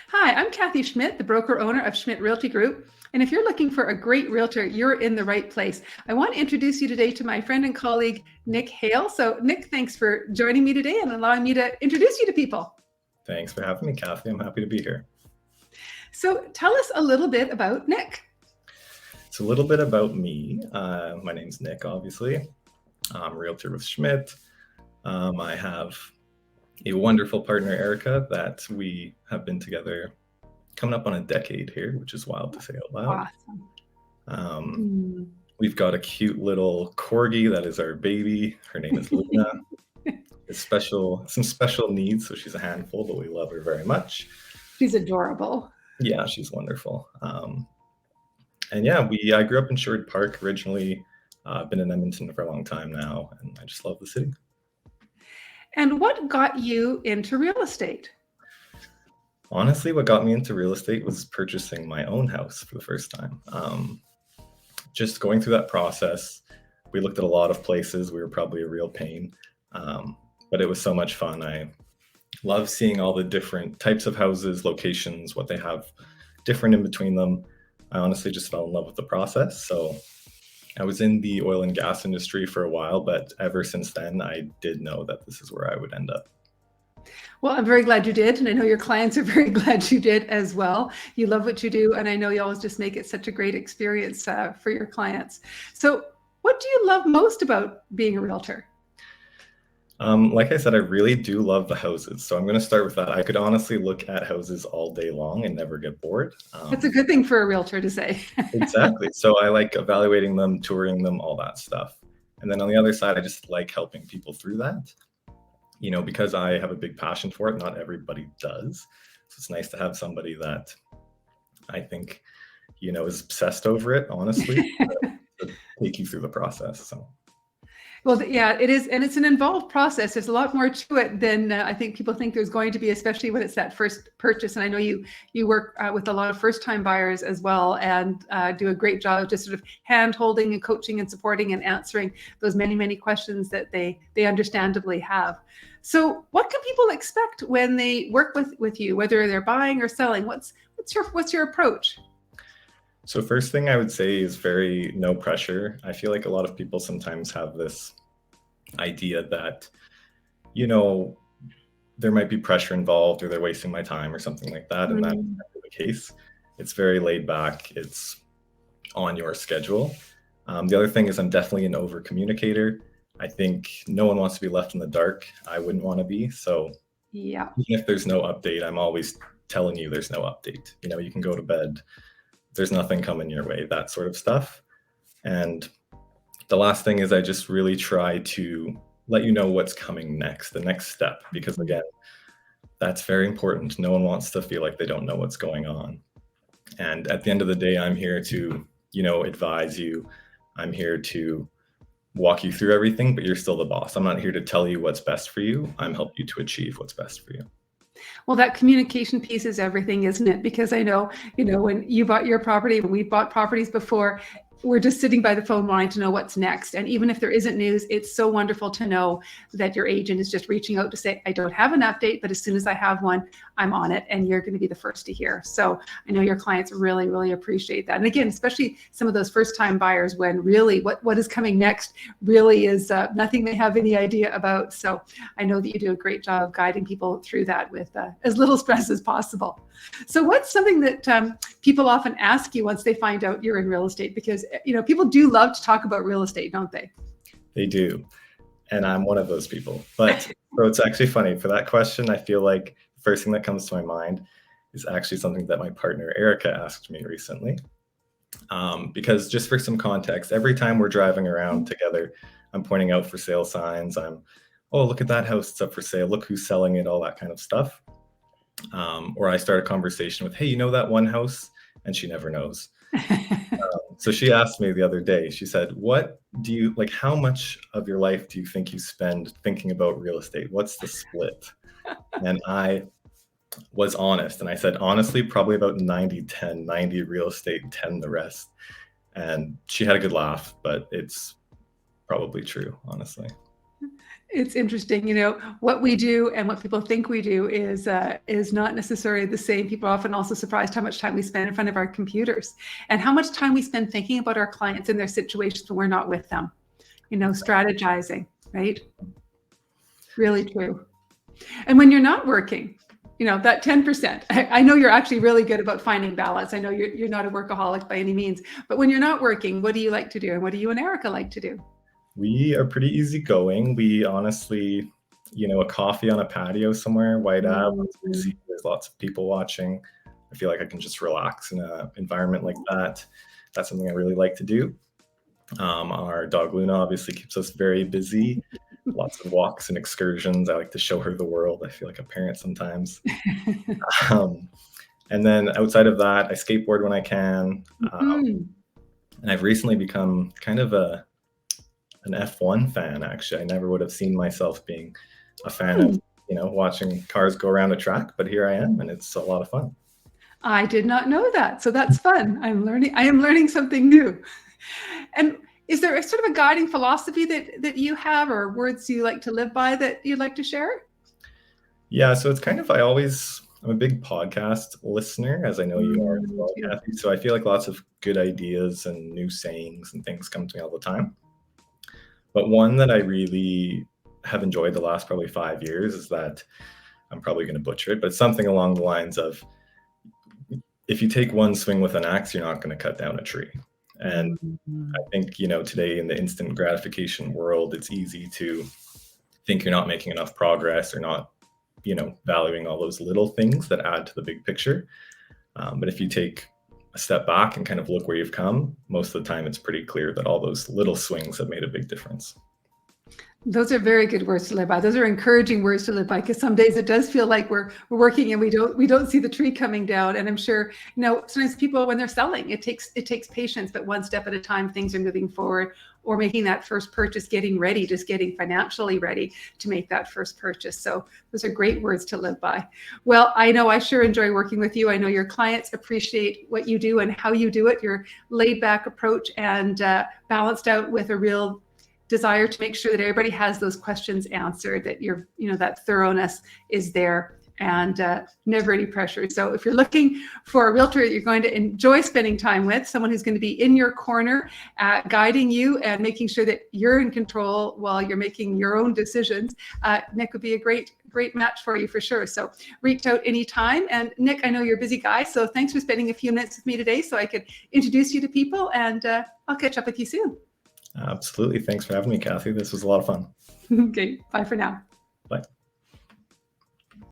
Hi, I'm Kathy Schmidt, the broker owner of Schmidt Realty Group. And if you're looking for a great realtor, you're in the right place. I want to introduce you today to my friend and colleague, Nick Hale. So Nick, thanks for joining me today and allowing me to introduce you to people. Thanks for having me, Kathy. I'm happy to be here. So tell us a little bit about Nick. It's a little bit about me. My name's Nick, obviously. I'm a realtor with Schmidt. I have a wonderful partner, Erica, that we have been together coming up on a decade here, which is wild to say out loud. Awesome. We've got a cute little corgi that is our baby. Her name is Luna. Some special needs, so she's a handful, but we love her very much. She's adorable. Yeah, she's wonderful. And yeah, I grew up in Sherwood Park originally. I've been in Edmonton for a long time now, and I just love the city. And what got you into real estate? Honestly, what got me into real estate was purchasing my own house for the first time. Just going through that process, we looked at a lot of places. We were probably a real pain, but it was so much fun. I love seeing all the different types of houses, locations, what they have different in between them. I honestly just fell in love with the process. So I was in the oil and gas industry for a while, but ever since then, I did know that this is where I would end up. Well, I'm very glad you did. And I know your clients are very glad you did as well. You love what you do. And I know you always just make it such a great experience for your clients. So what do you love most about being a realtor? Like I said, I really do love the houses. So I'm going to start with that. I could honestly look at houses all day long and never get bored. That's a good thing for a realtor to say. Exactly. So I like evaluating them, touring them, all that stuff. And then on the other side, I just like helping people through that. Because I have a big passion for it, not everybody does. So it's nice to have somebody that I think, is obsessed over it, honestly, to take you through the process. So. Well, yeah, it is. And it's an involved process. There's a lot more to it than I think people think there's going to be, especially when it's that first purchase. And I know you work with a lot of first-time buyers as well, and do a great job of just sort of hand-holding and coaching and supporting and answering those many, many questions that they understandably have. So what can people expect when they work with you, whether they're buying or selling? What's your approach? So first thing I would say is very no pressure. I feel like a lot of people sometimes have this idea that, there might be pressure involved or they're wasting my time or something like that. And that's never the case. It's very laid back. It's on your schedule. The other thing is I'm definitely an over communicator. I think no one wants to be left in the dark. I wouldn't want to be. So yeah, even if there's no update, I'm always telling you there's no update. You can go to bed. There's nothing coming your way, that sort of stuff. And the last thing is I just really try to let you know what's coming next, the next step, because again, that's very important. No one wants to feel like they don't know what's going on. And at the end of the day, I'm here to, advise you. I'm here to walk you through everything, but you're still the boss. I'm not here to tell you what's best for you. I'm helping you to achieve what's best for you. Well, that communication piece is everything, isn't it? Because I know, when you bought your property, when we bought properties before, we're just sitting by the phone wanting to know what's next. And even if there isn't news, it's so wonderful to know that your agent is just reaching out to say, I don't have an update, but as soon as I have one, I'm on it, and you're going to be the first to hear. So I know your clients really, really appreciate that. And again, especially some of those first-time buyers, when really what is coming next really is nothing they have any idea about. So I know that you do a great job of guiding people through that with as little stress as possible. So what's something that people often ask you once they find out you're in real estate? Because people do love to talk about real estate, don't they? They do. And I'm one of those people. But so it's actually funny. For that question, I feel like the first thing that comes to my mind is actually something that my partner, Erica, asked me recently. Because just for some context, every time we're driving around together, I'm pointing out for sale signs. Oh, look at that house, it's up for sale. Look who's selling it, all that kind of stuff. Or I start a conversation with, hey, that one house? And she never knows. So she asked me the other day, she said, how much of your life do you think you spend thinking about real estate? What's the split? And I was honest. And I said, honestly, probably about 90-10, 90 real estate, 10 the rest. And she had a good laugh, but it's probably true, honestly. It's interesting, you know, what we do and what people think we do is not necessarily the same. People are often also surprised how much time we spend in front of our computers and how much time we spend thinking about our clients and their situations when we're not with them, you know, strategizing, right? Really true. And when you're not working, you know, that 10%, I know you're actually really good about finding balance. I know you're not a workaholic by any means, but when you're not working, what do you like to do? And what do you and Erica like to do? We are pretty easygoing. We honestly, a coffee on a patio somewhere, White Ave, Mm. there's lots of people watching. I feel like I can just relax in an environment like that. That's something I really like to do. Our dog Luna obviously keeps us very busy. Lots of walks and excursions. I like to show her the world. I feel like a parent sometimes. Um, and then outside of that, I skateboard when I can. Mhm. And I've recently become kind of an F1 fan, actually. I never would have seen myself being a fan of, watching cars go around a track, but here I am, and it's a lot of fun. I did not know that. So that's fun. I am learning something new. And is there a sort of a guiding philosophy that you have or words you like to live by that you'd like to share? Yeah, so it's kind of, I'm a big podcast listener, as I know you are as Me well, too. Kathy. So I feel like lots of good ideas and new sayings and things come to me all the time. But one that I really have enjoyed the last probably 5 years is that I'm probably going to butcher it, but something along the lines of, if you take one swing with an axe, you're not going to cut down a tree. And Mhm. I think, today in the instant gratification world, it's easy to think you're not making enough progress or not, valuing all those little things that add to the big picture. But if you take a step back and kind of look where you've come, most of the time it's pretty clear that all those little swings have made a big difference. Those are very good words to live by. Those are encouraging words to live by, because some days it does feel like we're working and we don't see the tree coming down. And I'm sure, sometimes people, when they're selling, it takes patience, but one step at a time, things are moving forward, or making that first purchase, getting ready, just getting financially ready to make that first purchase. So those are great words to live by. Well, I know I sure enjoy working with you. I know your clients appreciate what you do and how you do it, your laid back approach, and balanced out with a real desire to make sure that everybody has those questions answered, that that thoroughness is there, and never any pressure. So if you're looking for a realtor that you're going to enjoy spending time with, someone who's going to be in your corner, guiding you and making sure that you're in control while you're making your own decisions, Nick would be a great match for you for sure. So reach out anytime. And Nick, I know you're a busy guy, so thanks for spending a few minutes with me today so I could introduce you to people, and I'll catch up with you soon. Absolutely. Thanks for having me, Kathy. This was a lot of fun. Okay, bye for now.